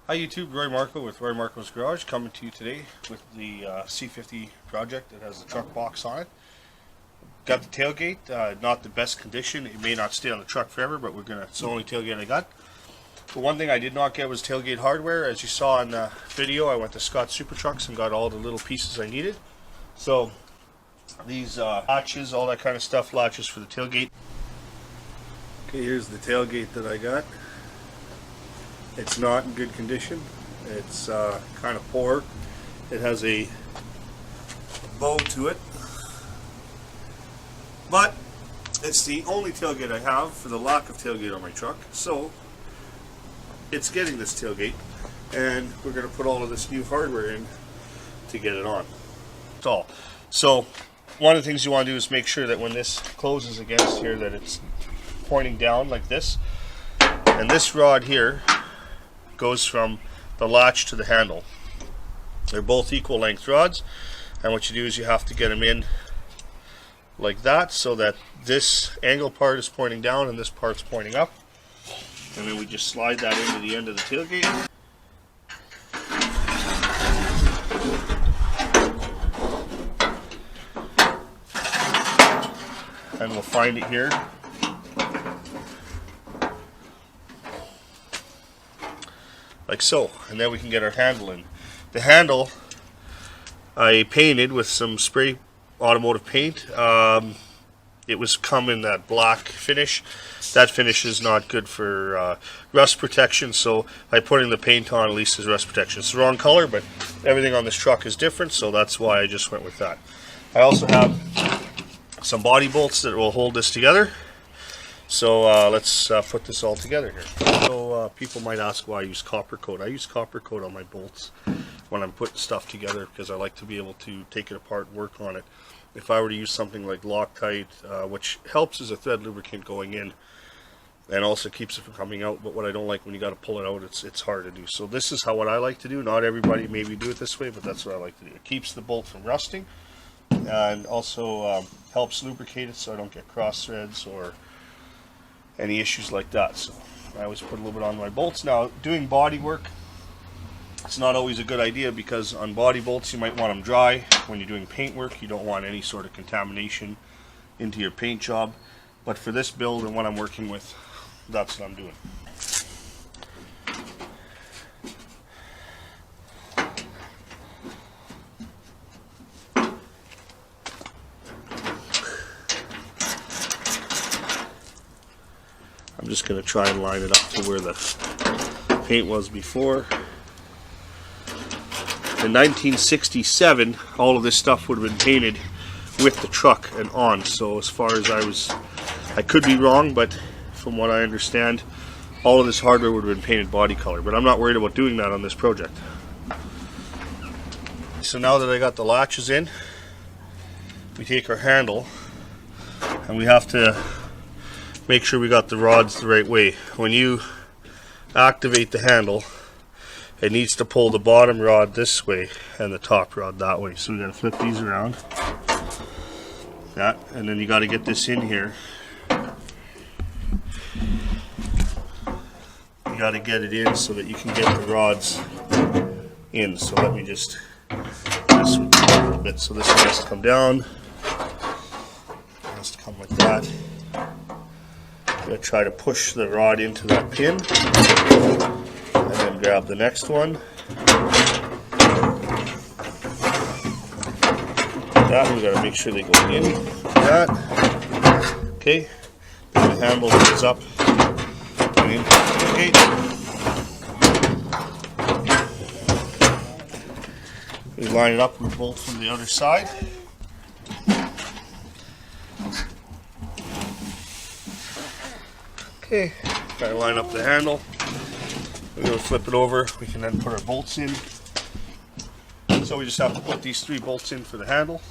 Hi YouTube, Roy Marko with Roy Marko's Garage, coming to you today with the C50 project that has the truck box on it. Got the tailgate, not the best condition. It may not stay on the truck forever, but it's the only tailgate I got. But one thing I did not get was tailgate hardware. As you saw in the video, I went to Scott's Super Trucks and got all the little pieces I needed. So these latches, all that kind of stuff, latches for the tailgate. Okay, here's the tailgate that I got. It's not in good condition. It's kind of poor. It has a bow to it, but it's the only tailgate I have for the lack of tailgate on my truck. So it's getting this tailgate, and we're going to put all of this new hardware in to get it on. That's all. So one of the things you want to do is make sure that when this closes against here, that it's pointing down like this, and this rod here goes from the latch to the handle. They're both equal length rods, and what you do is you have to get them in like that so that this angle part is pointing down and this part's pointing up, and then we just slide that into the end of the tailgate. And we'll find it here. Like so, and then we can get our handle in. The handle I painted with some spray automotive paint. It was come in that black finish. That finish is not good for rust protection, so by putting the paint on, at least is rust protection. It's the wrong color, but everything on this truck is different, so that's why I just went with that. I also have some body bolts that will hold this together. So let's put this all together here. So people might ask why I use copper coat. I use copper coat on my bolts when I'm putting stuff together because I like to be able to take it apart and work on it. If I were to use something like Loctite, which helps as a thread lubricant going in and also keeps it from coming out, but what I don't like when you got to pull it out, it's hard to do. So this is what I like to do. Not everybody maybe do it this way, but that's what I like to do. It keeps the bolt from rusting and also helps lubricate it so I don't get cross threads or any issues like that. So I always put a little bit on my bolts. Now, doing body work, it's not always a good idea because on body bolts you might want them dry. When you're doing paint work, you don't want any sort of contamination into your paint job. But for this build and what I'm working with, that's what I'm doing. I'm just going to try and line it up to where the paint was before. In 1967, all of this stuff would have been painted with the truck and on. So as far as I could be wrong, but from what I understand, all of this hardware would have been painted body color. But I'm not worried about doing that on this project. So now that I got the latches in, we take our handle and we have to make sure we got the rods the right way. When you activate the handle, it needs to pull the bottom rod this way and the top rod that way. So we got to flip these around. That, and then you got to get this in here. You got to get it in so that you can get the rods in. So let me just this a little bit. So this has to come down. It has to come like that. I'm going to try to push the rod into that pin and then grab the next one. That we got to make sure they go in. That. Okay. Then the handle goes up and into the tailgate. We line it up with bolts from the other side. Okay, try to line up the handle. We're going to flip it over. We can then put our bolts in. So we just have to put these 3 bolts in for the handle.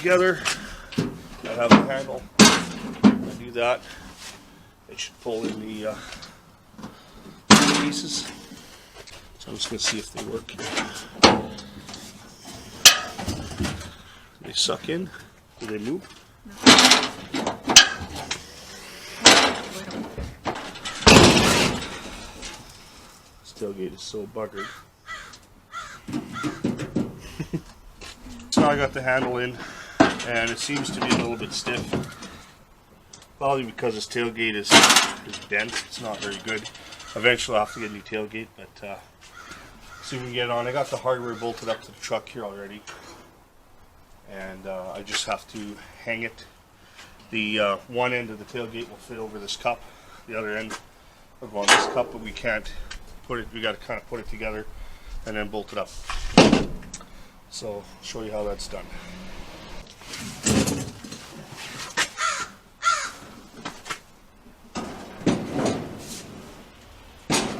together. I have the handle. I do that. It should pull in the pieces. So I'm just going to see if they work here. Do they suck in? Do they move? This tailgate is so buggered. So now I got the handle in, and it seems to be a little bit stiff. Probably because this tailgate is bent. It's not very good. Eventually I'll have to get a new tailgate, but see if we can get it on. I got the hardware bolted up to the truck here already, and I just have to hang it. The one end of the tailgate will fit over this cup. The other end will go on this cup, but we can't put it. We got to kind of put it together and then bolt it up. So I'll show you how that's done.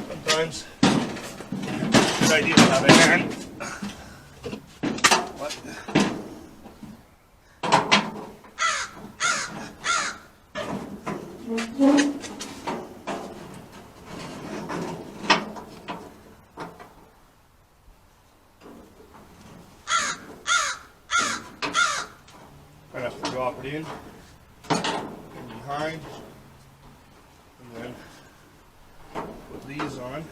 Sometimes it's a good idea to have a hand. What? I have to drop it in and behind, and then put these on.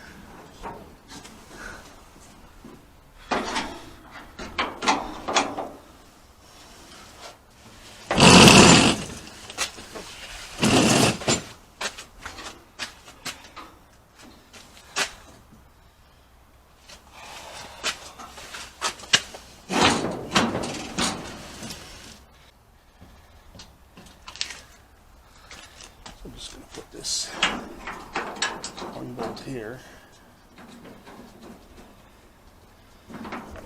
I'm just going to put this one bolt here.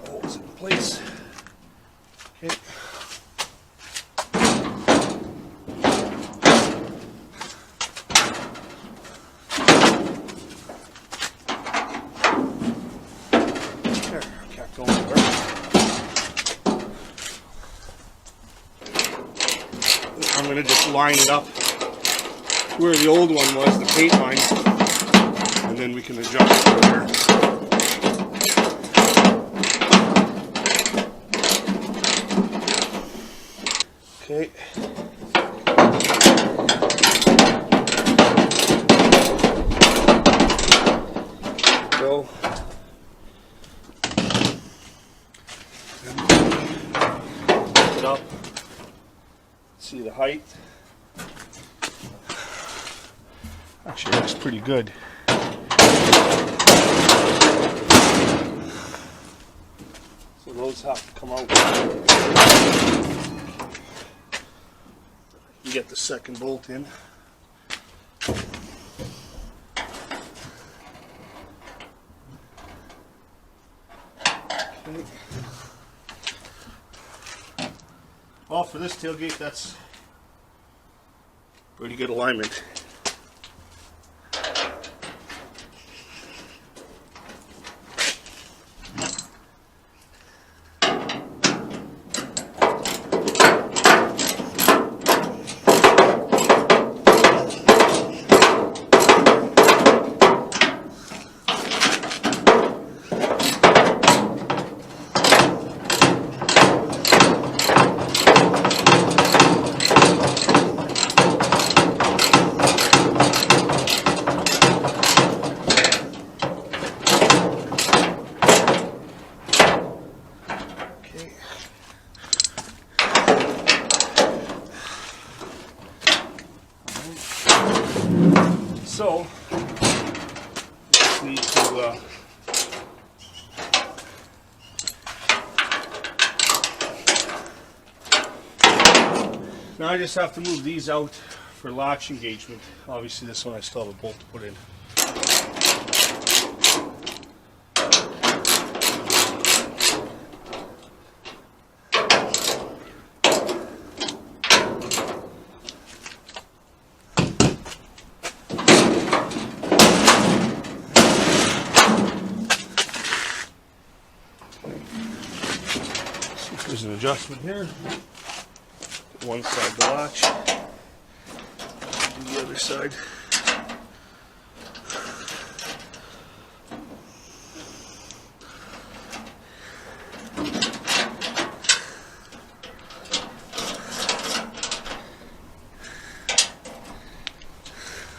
Holds it in place. Okay. There, can't go anywhere. I'm going to just line it up where the old one was, the paint line, and then we can adjust from there. Okay. Go. Lift it up. See the height. Actually, looks pretty good. So those have to come out. You get the second bolt in. Okay. Well, for this tailgate, that's pretty good alignment. So, just need to now I just have to move these out for latch engagement. Obviously this one I still have a bolt to put in. There's an adjustment here. one side of the latch. Do the other side.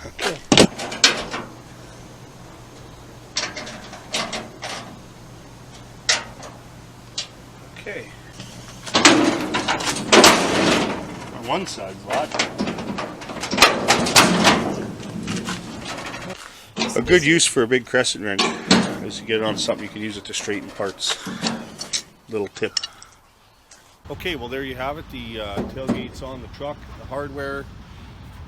Okay. Okay. On one side of the latch. A good use for a big crescent wrench is to get it on something you can use it to straighten parts. Little tip. Okay, well there you have it. The tailgate's on the truck, the hardware.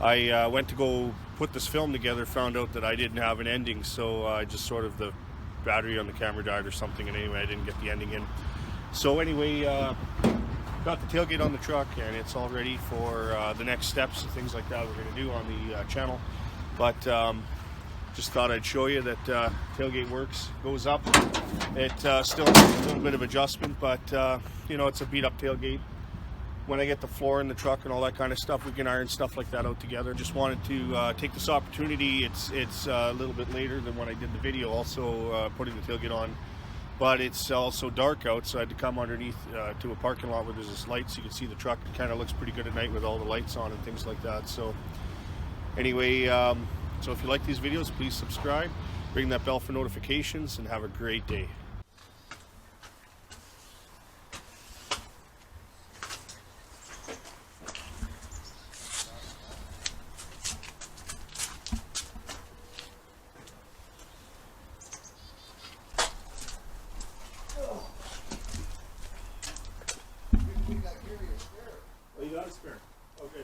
I went to go put this film together, found out that I didn't have an ending, so I just sort of, the battery on the camera died or something, and anyway I didn't get the ending in. So anyway, got the tailgate on the truck, and it's all ready for the next steps and things like that we're going to do on the channel. But just thought I'd show you that tailgate works, goes up. It still needs a little bit of adjustment, but you know, it's a beat up tailgate. When I get the floor in the truck and all that kind of stuff, we can iron stuff like that out together. Just wanted to take this opportunity. It's a little bit later than when I did the video, also putting the tailgate on, but it's also dark out, so I had to come underneath to a parking lot where there's this light so you can see the truck. It kind of looks pretty good at night with all the lights on and things like that. So anyway, so if you like these videos, please subscribe, ring that bell for notifications, and have a great day. Oh, you got a spare? Okay.